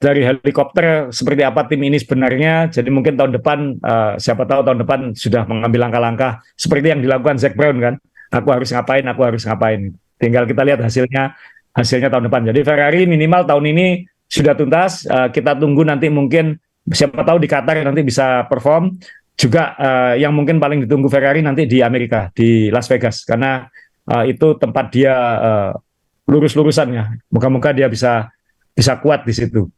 dari helikopter seperti apa tim ini sebenarnya. Jadi mungkin tahun depan, siapa tahu tahun depan sudah mengambil langkah-langkah seperti yang dilakukan Zac Brown kan. Aku harus ngapain. Tinggal kita lihat hasilnya tahun depan. Jadi Ferrari minimal tahun ini sudah tuntas. Kita tunggu nanti, mungkin siapa tahu di Qatar nanti bisa perform. Juga yang mungkin paling ditunggu Ferrari nanti di Amerika, di Las Vegas, karena itu tempat dia lurus-lurusannya. Moga-moga dia bisa kuat di situ.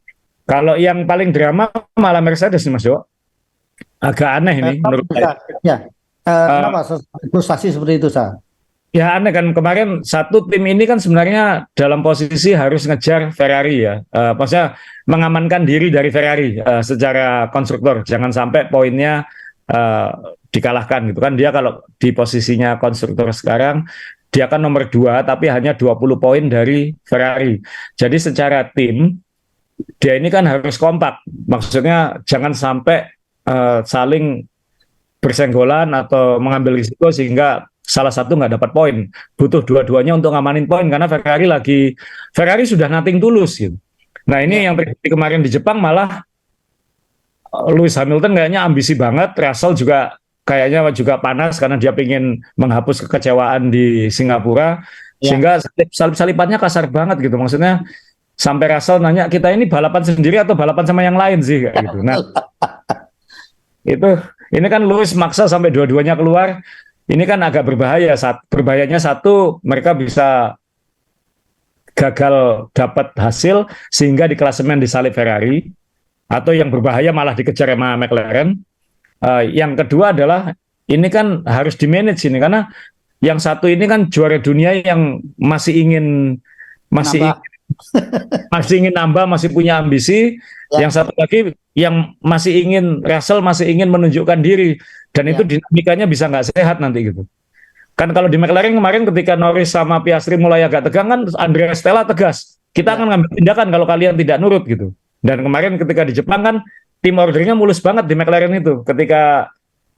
Kalau yang paling drama malah Mercedes nih Mas Jo. Agak aneh ini menurut saya. Ya. Kenapa frustasi seperti itu, Sa? Ya aneh kan, kemarin satu tim ini kan sebenarnya dalam posisi harus ngejar Ferrari ya. Maksudnya mengamankan diri dari Ferrari secara konstruktor. Jangan sampai poinnya dikalahkan gitu kan. Dia kalau di posisinya konstruktor sekarang, dia kan nomor 2 tapi hanya 20 poin dari Ferrari. Jadi secara tim dia ini kan harus kompak. Maksudnya jangan sampai saling bersenggolan atau mengambil risiko sehingga salah satu nggak dapat poin. Butuh dua-duanya untuk ngamanin poin, karena Ferrari sudah nothing tulus gitu. Nah ini yang terjadi kemarin di Jepang, malah Lewis Hamilton kayaknya ambisi banget, Russell juga kayaknya juga panas karena dia ingin menghapus kekecewaan di Singapura, sehingga salip-salipannya kasar banget gitu. Maksudnya sampai Russell nanya, kita ini balapan sendiri atau balapan sama yang lain sih kayak gitu. Nah ini kan Lewis maksa sampai dua-duanya keluar. Ini kan agak berbahaya. Berbahayanya satu, mereka bisa gagal dapat hasil sehingga di klasemen disalip Ferrari, atau yang berbahaya malah dikejar sama McLaren. Yang kedua adalah ini kan harus di manage ini, karena yang satu ini kan juara dunia yang masih ingin nambah, masih punya ambisi. Yang satu lagi yang Russell masih ingin menunjukkan diri, dan itu dinamikanya bisa nggak sehat nanti gitu. Kan kalau di McLaren kemarin ketika Norris sama Piastri mulai agak tegang kan, Andrea Stella tegas, kita akan ngambil tindakan kalau kalian tidak nurut gitu. Dan kemarin ketika di Jepang kan tim ordernya mulus banget di McLaren itu. Ketika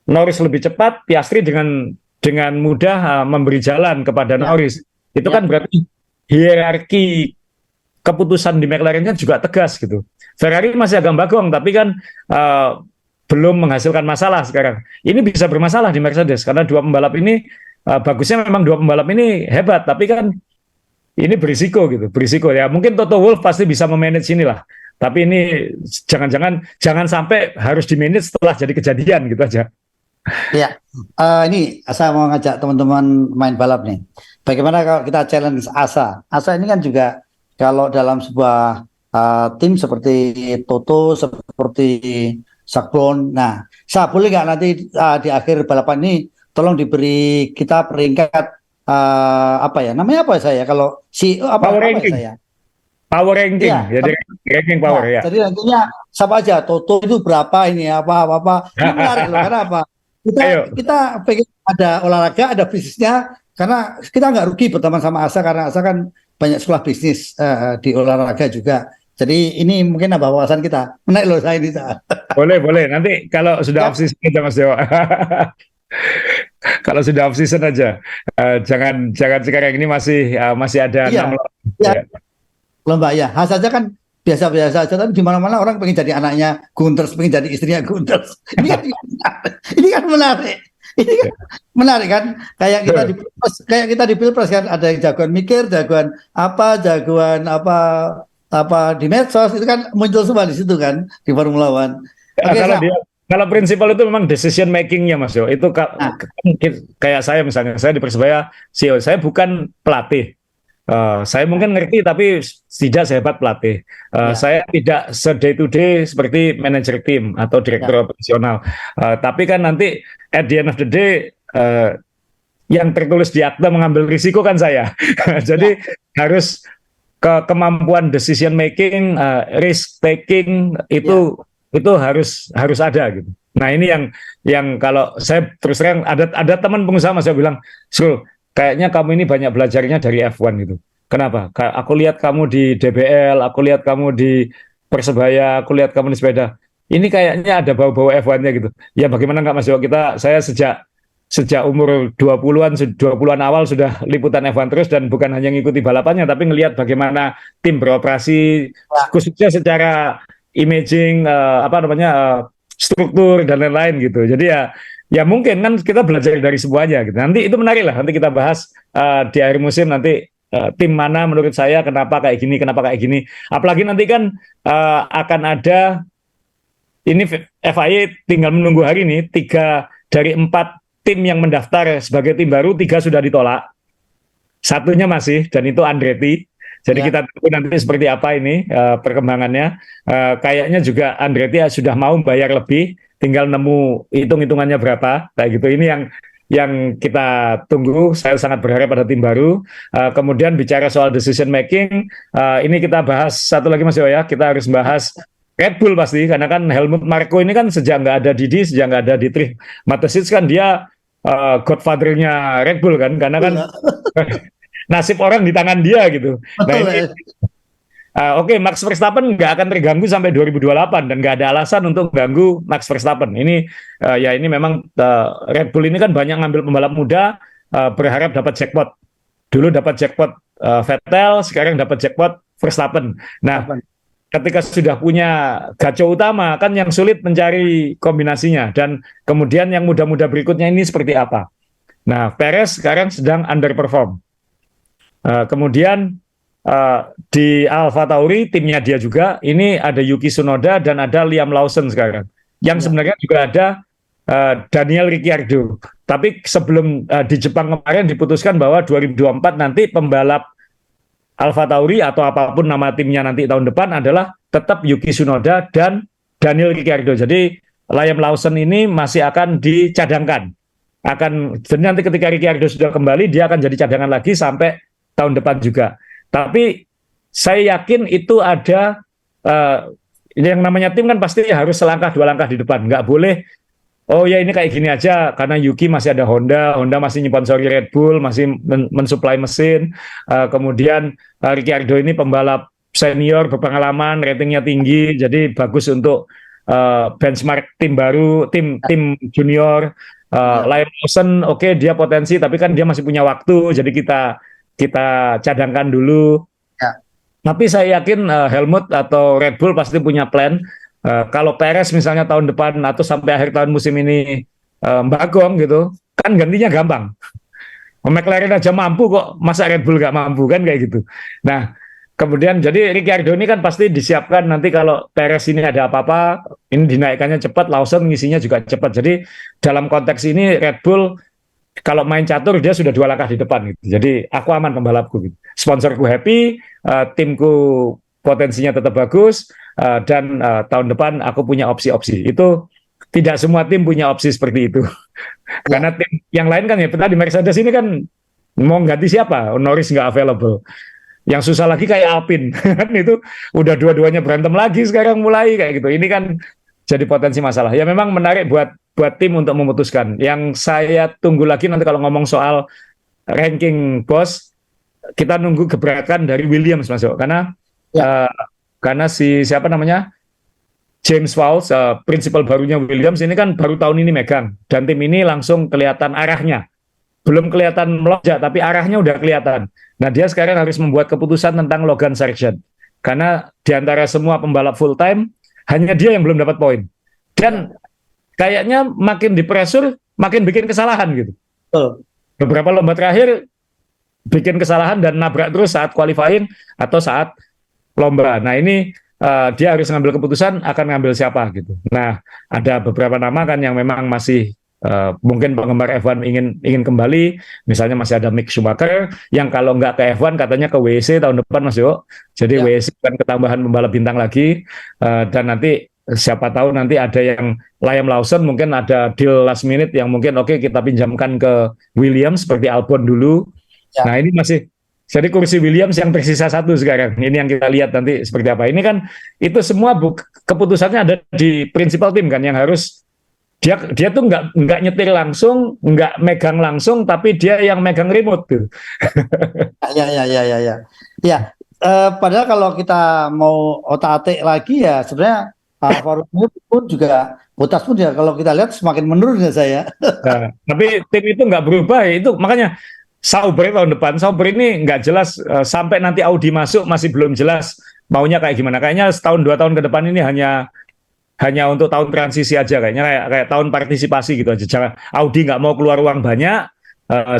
Norris lebih cepat, Piastri dengan mudah memberi jalan kepada Norris. Itu kan berarti hierarki keputusan di McLaren kan juga tegas gitu. Ferrari masih agak bagong, tapi kan belum menghasilkan masalah sekarang. Ini bisa bermasalah di Mercedes karena dua pembalap ini bagusnya memang dua pembalap ini hebat, tapi kan ini berisiko ya. Mungkin Toto Wolff pasti bisa memanage inilah. Tapi ini jangan sampai harus di-manage setelah jadi kejadian gitu aja. Ya, ini saya mau ngajak teman-teman main balap nih. Bagaimana kalau kita challenge Asa? Asa ini kan juga kalau dalam sebuah tim seperti Toto, seperti Sakhbon. Nah, saya boleh nggak nanti di akhir balapan ini tolong diberi kita peringkat apa ya? Namanya apa saya? Kalau CEO apa ranking. Saya? Power ranking, jadi ranking power ya. Jadi nantinya siapa aja, Toto itu berapa ini apa. Ini menarik loh, karena apa? kita Ayo. kita pengen ada olahraga, ada bisnisnya, karena kita nggak rugi berteman sama Asa karena Asa kan banyak sekolah bisnis di olahraga juga. Jadi ini mungkin apa wawasan kita. Menarik loh saya ini. Boleh, boleh. Nanti kalau sudah Ya, off season aja Mas Dewa. Kalau sudah off season aja. Jangan jangan sekarang ini masih ada iya, 6 lawan. ya, Ya. lomba ya. Khas saja kan biasa-biasa aja, tapi di mana-mana orang pengen jadi anaknya Gunters, pengen jadi istrinya Gunters. Ini kan menarik. Ini kan menarik kan? Kayak kita di Pilpres kan ada yang jagoan mikir, jagoan apa di medsos itu kan muncul semua di situ kan di Formula One. Oke, Kalau Sa. kalau prinsipal itu memang decision makingnya Mas Yo. Itu Nah, kayak saya misalnya, saya di Persebaya CEO, saya bukan pelatih. Saya mungkin ngerti tapi tidak sehebat pelatih. ya, Saya tidak se-day to day seperti manajer tim atau ya, direktur operasional. Tapi kan nanti at the end of the day yang tertulis di akta mengambil risiko kan saya. Jadi ya, harus kemampuan decision making, risk taking ya, itu harus ada gitu. Nah ini yang kalau saya terus terang ada teman pengusaha saya bilang, Sul, kayaknya kamu ini banyak belajarnya dari F1 gitu. Kenapa? Aku lihat kamu di DBL, aku lihat kamu di Persebaya, aku lihat kamu di sepeda. Ini kayaknya ada bau-bau F1-nya gitu. Ya bagaimana nggak Mas Yo? Saya sejak umur 20-an awal sudah liputan F1 terus dan bukan hanya ngikuti balapannya tapi ngelihat bagaimana tim beroperasi khususnya secara imaging struktur dan lain-lain gitu. Jadi ya mungkin kan kita belajar dari semuanya gitu. Nanti itu menarik lah nanti kita bahas di akhir musim nanti tim mana menurut saya kenapa kayak gini. Apalagi nanti kan akan ada ini FIA tinggal menunggu hari ini 3 dari 4 tim yang mendaftar sebagai tim baru 3 sudah ditolak, satunya masih dan itu Andretti. Jadi ya, kita tunggu nanti seperti apa ini perkembangannya. Kayaknya juga Andretti sudah mau bayar lebih, tinggal nemu hitung-hitungannya berapa, kayak gitu. Ini yang kita tunggu. Saya sangat berharap pada tim baru. Kemudian bicara soal decision making, ini kita bahas satu lagi Mas Yo ya. Kita harus bahas Red Bull pasti, karena kan Helmut Marko ini kan sejak nggak ada Didi, sejak nggak ada Dietrich Mateschitz kan dia godfather-nya Red Bull kan, karena kan nasib orang di tangan dia gitu. Nah betul ini ya. oke, Max Verstappen nggak akan terganggu sampai 2028 dan nggak ada alasan untuk ganggu Max Verstappen. Ini ini memang Red Bull ini kan banyak ngambil pembalap muda berharap dapat jackpot. Dulu dapat jackpot Vettel, sekarang dapat jackpot Verstappen. Nah, ketika sudah punya gacor utama kan yang sulit mencari kombinasinya dan kemudian yang muda-muda berikutnya ini seperti apa. Nah, Perez sekarang sedang underperform. Kemudian di Alfa Tauri timnya dia juga ini ada Yuki Tsunoda dan ada Liam Lawson sekarang. Yang sebenarnya juga ada Daniel Ricciardo. Tapi sebelum di Jepang kemarin diputuskan bahwa 2024 nanti pembalap Alfa Tauri atau apapun nama timnya nanti tahun depan adalah tetap Yuki Tsunoda dan Daniel Ricciardo. Jadi Liam Lawson ini masih akan dicadangkan. Jadi nanti ketika Ricciardo sudah kembali, dia akan jadi cadangan lagi sampai tahun depan juga. Tapi saya yakin itu ada yang namanya tim kan pasti harus selangkah 2 langkah di depan. Nggak boleh oh ya ini kayak gini aja karena Yuki masih ada Honda masih nyponsori Red Bull, masih mensuplai mesin. Kemudian Ricciardo ini pembalap senior berpengalaman, ratingnya tinggi, jadi bagus untuk benchmark tim baru, tim junior. Liam Lawson oke, dia potensi tapi kan dia masih punya waktu, jadi kita cadangkan dulu. Ya. Tapi saya yakin Helmut atau Red Bull pasti punya plan. Kalau Perez misalnya tahun depan atau sampai akhir tahun musim ini bagong gitu, kan gantinya gampang. McLaren aja mampu kok, masa Red Bull nggak mampu kan kayak gitu. Nah, kemudian jadi Ricciardo ini kan pasti disiapkan nanti kalau Perez ini ada apa-apa, ini dinaikkannya cepat, Lawson ngisinya juga cepat. Jadi dalam konteks ini Red Bull kalau main catur dia sudah 2 langkah di depan gitu. Jadi aku aman pembalapku gitu. Sponsorku happy, timku potensinya tetap bagus, dan tahun depan aku punya opsi-opsi. Itu tidak semua tim punya opsi seperti itu. Karena tim yang lain kan ya tadi Mercedes ini kan mau ganti siapa? Norris nggak available. Yang susah lagi kayak Alpine kan itu udah dua-duanya berantem lagi sekarang mulai kayak gitu. Ini kan jadi potensi masalah. Ya memang menarik buat buat tim untuk memutuskan. Yang saya tunggu lagi nanti kalau ngomong soal ranking bos, kita nunggu gebrakan dari Williams masuk karena si siapa namanya James Fowles, prinsipal barunya Williams ini kan baru tahun ini megang dan tim ini langsung kelihatan arahnya. Belum kelihatan melonjak tapi arahnya udah kelihatan. Nah, dia sekarang harus membuat keputusan tentang Logan Sargent. Karena di antara semua pembalap full time hanya dia yang belum dapat poin. Dan kayaknya makin dipresur makin bikin kesalahan gitu. Beberapa lomba terakhir bikin kesalahan dan nabrak terus saat qualifying atau saat lomba. Nah, ini dia harus ngambil keputusan akan ngambil siapa gitu. Nah, ada beberapa nama kan yang memang masih mungkin penggemar F1 ingin kembali. Misalnya masih ada Mick Schumacher yang kalau nggak ke F1 katanya ke WEC tahun depan Mas Yo. Jadi WEC kan ketambahan pembalap bintang lagi dan nanti siapa tahu nanti ada yang Liam Lawson mungkin ada deal last minute yang mungkin oke, kita pinjamkan ke Williams seperti Albon dulu. Nah, ini masih jadi kursi Williams yang tersisa satu sekarang. Ini yang kita lihat nanti seperti apa. Ini kan itu semua keputusannya ada di principal tim kan yang harus dia tuh nggak nyetir langsung, nggak megang langsung, tapi dia yang megang remote gitu. Ya, padahal kalau kita mau otak-atik lagi ya sebenarnya Alfa Romeo pun juga Bottas pun ya kalau kita lihat semakin menurun ya saya. Nah, tapi tim itu nggak berubah ya, itu makanya Sauber tahun depan, Sauber ini nggak jelas sampai nanti Audi masuk masih belum jelas maunya kayak gimana. Kayaknya setahun 2 tahun ke depan ini hanya untuk tahun transisi aja kayaknya kayak tahun partisipasi gitu aja. Jangan Audi nggak mau keluar uang banyak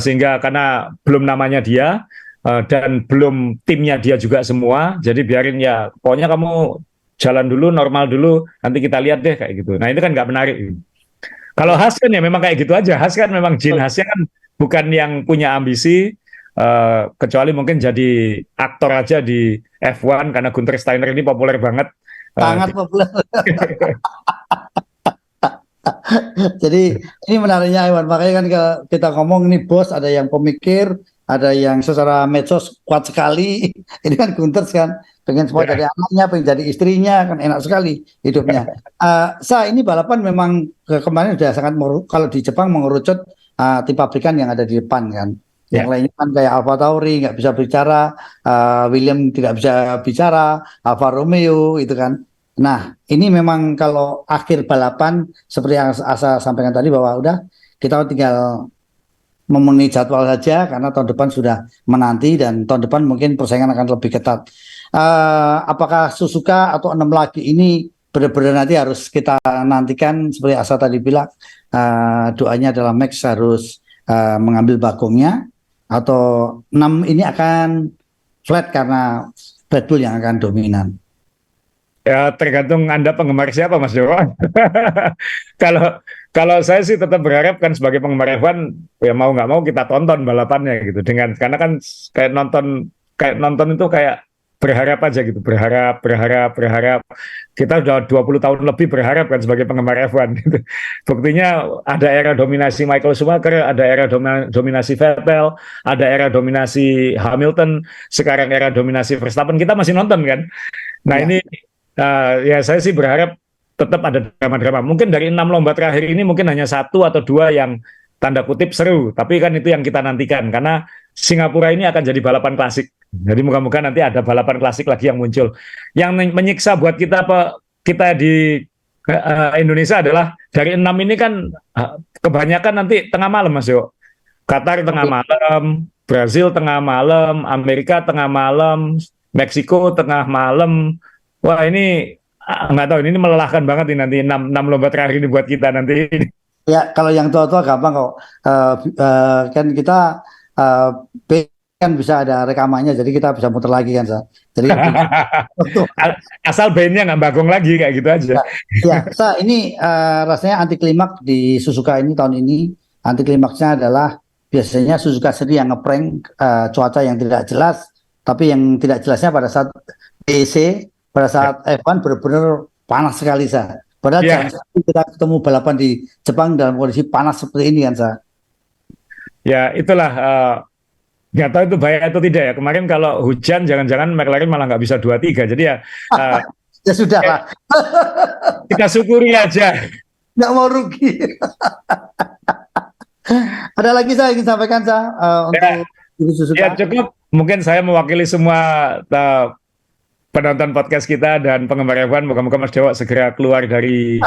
sehingga karena belum namanya dia dan belum timnya dia juga semua. Jadi biarin ya, pokoknya kamu jalan dulu normal dulu, nanti kita lihat deh kayak gitu. Nah, ini kan nggak menarik. Kalau Haas kan ya memang kayak gitu aja. Haas kan memang Gene Haasnya kan bukan yang punya ambisi, kecuali mungkin jadi aktor aja di F1 karena Gunther Steiner ini populer banget. Sangat populer. Jadi ini menariknya Iwan, makanya kan kita ngomong ini bos, ada yang pemikir, ada yang secara medsos kuat sekali. Ini kan Gunther kan pengen semua jadi anaknya, pengen jadi istrinya, kan enak sekali hidupnya. Ini balapan memang kemarin sudah sangat kalau di Jepang mengerucut tim pabrikan yang ada di depan kan. Yang lainnya kan kayak Alfa Tauri nggak bisa bicara, William tidak bisa bicara, Alfa Romeo itu kan. Nah, ini memang kalau akhir balapan seperti yang Asa sampaikan tadi bahwa udah kita tinggal memenuhi jadwal saja karena tahun depan sudah menanti dan tahun depan mungkin persaingan akan lebih ketat. Apakah Suzuka atau 6 lagi ini benar-benar nanti harus kita nantikan seperti Asa tadi bilang, doanya adalah Max harus mengambil bagongnya atau 6 ini akan flat karena Red Bull yang akan dominan. Ya tergantung Anda penggemar siapa Mas Dewa. Kalau saya sih tetap berharap kan sebagai penggemar F1 ya mau nggak mau kita tonton balapannya gitu karena kan kayak nonton itu kayak berharap aja gitu, berharap. Kita udah 20 tahun lebih berharap kan sebagai penggemar F1 gitu. Buktinya ada era dominasi Michael Schumacher, ada era dominasi Vettel, ada era dominasi Hamilton, sekarang era dominasi Verstappen, kita masih nonton kan. Nah ini ya saya sih berharap tetap ada drama-drama. Mungkin dari 6 lomba terakhir ini mungkin hanya 1 atau 2 yang tanda kutip seru, tapi kan itu yang kita nantikan karena Singapura ini akan jadi balapan klasik. Jadi moga-moga nanti ada balapan klasik lagi yang muncul. Yang menyiksa buat kita di Indonesia adalah dari 6 ini kan kebanyakan nanti tengah malam Mas Yo. Qatar tengah malam, Brazil tengah malam, Amerika tengah malam, Meksiko tengah malam. Wah ini nggak tahu, ini melelahkan banget ini nanti 6 lomba terakhir ini buat kita nanti. Ya kalau yang tua-tua gampang kok. Kan kita kan bisa ada rekamannya, jadi kita bisa muter lagi kan, jadi asal bandnya nggak bagong lagi kayak gitu aja. Ini rasanya anti klimaks di Suzuka ini tahun ini. Anti klimaksnya adalah biasanya Suzuka sendiri yang ngeprank cuaca yang tidak jelas, tapi yang tidak jelasnya pada saat WEC, pada saat F1 benar-benar panas sekali Padahal jangan sampai kita ketemu balapan di Jepang dalam kondisi panas seperti ini kan Ya itulah. Nggak tahu itu bahaya atau tidak ya. Kemarin kalau hujan jangan-jangan McLaren malah nggak bisa 2-3. Jadi ya ya sudah lah. Kita syukuri aja. nggak mau rugi. Ada lagi saya ingin sampaikan Ya, untuk Ibu ya Susuka. cukup. Mungkin saya mewakili semua uh, penonton podcast kita dan penggemar F1. Moga-moga Mas Dewo segera keluar dari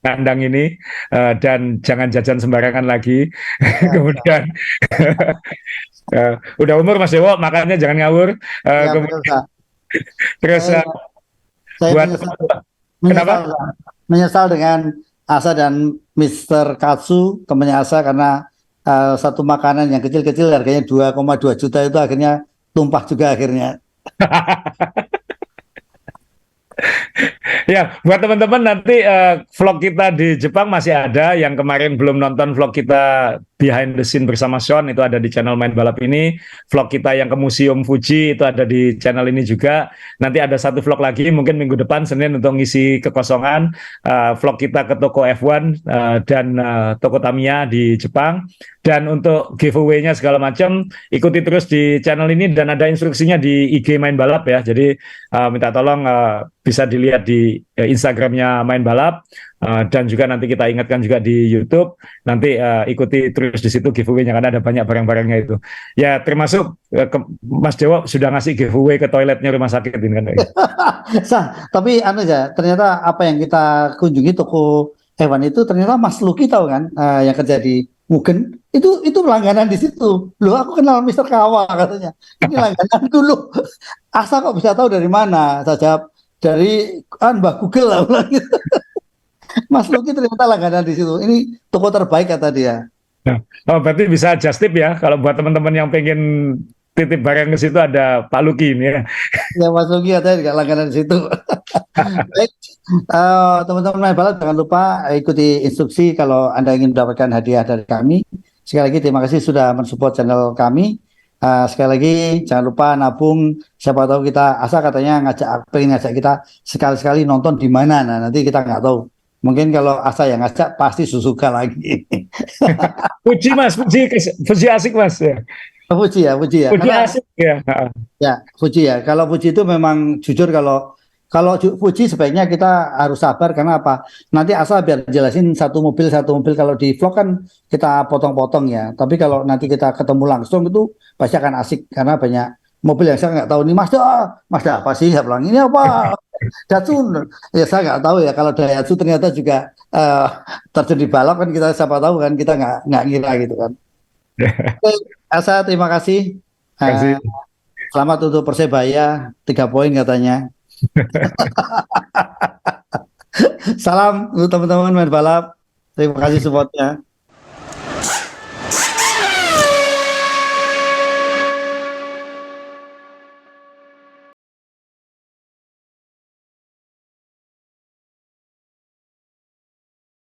kandang ini dan jangan jajan sembarangan lagi. Ya, Kemudian udah umur Mas Dewo, makanya jangan ngawur. ya betul, Kemudian Kak. terus Saya, saya buat menyesal, kenapa? menyesal, Kak. Menyesal dengan Asa dan Mister Katsu, temannya Asa, karena satu makanan yang kecil-kecil harganya 2,2 juta itu akhirnya tumpah juga akhirnya. Ya, buat teman-teman nanti vlog kita di Jepang masih ada. Yang kemarin belum nonton vlog kita behind the scene bersama Sean itu ada di channel Main Balap ini. Vlog kita yang ke Museum Fuji itu ada di channel ini juga. Nanti ada satu vlog lagi mungkin minggu depan Senin untuk ngisi kekosongan. Vlog kita ke toko F1 dan toko Tamiya di Jepang. Dan untuk giveaway-nya segala macam ikuti terus di channel ini dan ada instruksinya di IG Main Balap ya. Jadi minta tolong bisa dilihat di Instagramnya Main Balap dan juga nanti kita ingatkan juga di YouTube. Nanti ikuti terus di situ giveaway-nya karena ada banyak barang-barangnya itu. Ya termasuk Mas Dewo sudah ngasih giveaway ke toiletnya rumah sakit ini kan. Tapi anu ya, ternyata apa yang kita kunjungi toko hewan itu ternyata Mas Luki tahu kan, yang kerja di Mugen itu langganan di situ. Loh, aku kenal Mister Kawa katanya. Ini langganan dulu. Asa kok bisa tahu dari mana? Saya jawab dari Mbah Google lah. Gitu. Mas Luki ternyata langganan di situ. Ini toko terbaik kata dia. Nah, oh, berarti bisa just tip ya kalau buat teman-teman yang pengen titip barang ke situ ada Pak Luki ini ya. Ya Mas Luki katanya juga langganan di situ. Baik, teman-teman Main Balap jangan lupa ikuti instruksi kalau Anda ingin mendapatkan hadiah dari kami. Sekali lagi terima kasih sudah mensupport channel kami. Sekali lagi jangan lupa nabung. Siapa tahu kita Asa katanya pengen ngajak kita sekali-sekali nonton di mana. Nah nanti kita nggak tahu. Mungkin kalau Asa yang ngajak pasti Suzuka lagi. Puji Mas, Puji asik Mas ya. Puji ya, Puji ya. Puji Karena asik ya. ya Puji ya. Kalau Puji itu memang jujur kalau Fuji sebaiknya kita harus sabar karena apa? Nanti asal biar jelasin satu mobil kalau di vlog kan kita potong-potong ya. Tapi kalau nanti kita ketemu langsung itu pasti akan asik karena banyak mobil yang saya nggak tahu nih Mazda apa sih? Saya bilang ini apa? Datsun. Ya saya nggak tahu ya kalau Daihatsu ternyata juga terjun di balap kan kita siapa tahu kan kita nggak ngira gitu kan. Oke, Asa terima kasih. Terima kasih. Selamat untuk Persebaya 3 poin katanya. Salam untuk teman-teman Main Balap. Terima kasih supportnya.